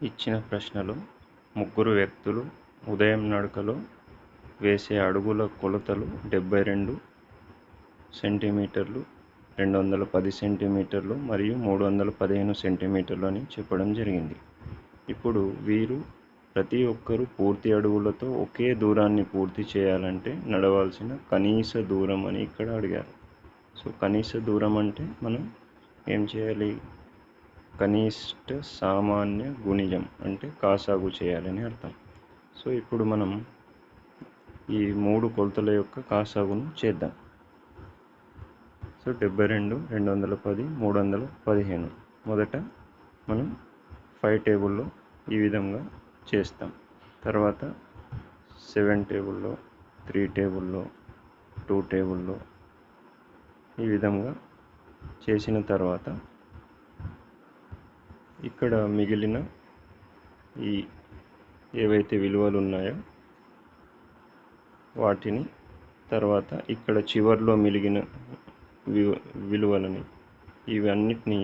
ఇచ్చిన ప్రశ్నలో ముగ్గురు వ్యక్తులు ఉదయం నడకలో వేసే అడుగుల కొలతలు 72 సెంటీమీటర్లు, 210 సెంటీమీటర్లు మరియు 315 సెంటీమీటర్లు అని చెప్పడం జరిగింది. ఇప్పుడు వీరు ప్రతి ఒక్కరూ పూర్తి అడుగులతో ఒకే దూరాన్ని పూర్తి చేయాలంటే నడవాల్సిన కనీస దూరం అని ఇక్కడ అడిగారు. సో కనీస దూరం అంటే మనం ఏం చేయాలి? కనిష్ట సామాన్య గుణిజం అంటే కాసాగు చేయాలని అర్థం. సో ఇప్పుడు మనం ఈ 3 కొలతల యొక్క కాసాగును చేద్దాం. సో 72, 210, 315. మొదట మనం 5 టేబుల్లో ఈ విధంగా చేస్తాం. తర్వాత 7 టేబుల్లో, 3 టేబుల్లో, 2 టేబుల్లో ఈ విధంగా చేసిన తర్వాత ఇక్కడ మిగిలిన ఈ ఏవైతే విలువలు ఉన్నాయో వాటిని తర్వాత ఇక్కడ చివర్లో మిగిలిన విలువలని ఇవన్నిటిని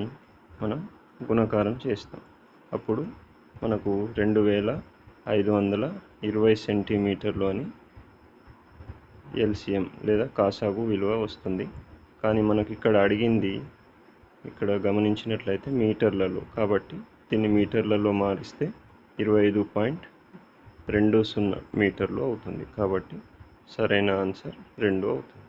మనం గుణకారం చేస్తాం. అప్పుడు మనకు 2520 సెంటీమీటర్లు అని ఎల్సిఎం లేదా కాసాగు విలువ వస్తుంది. కానీ మనకి ఇక్కడ అడిగింది ఇక్కడ గమనించినట్లయితే మీటర్లలో, కాబట్టి దీన్ని మీటర్లలో మారిస్తే 25.20 మీటర్లు అవుతుంది. కాబట్టి సరైన ఆన్సర్ 2 అవుతుంది.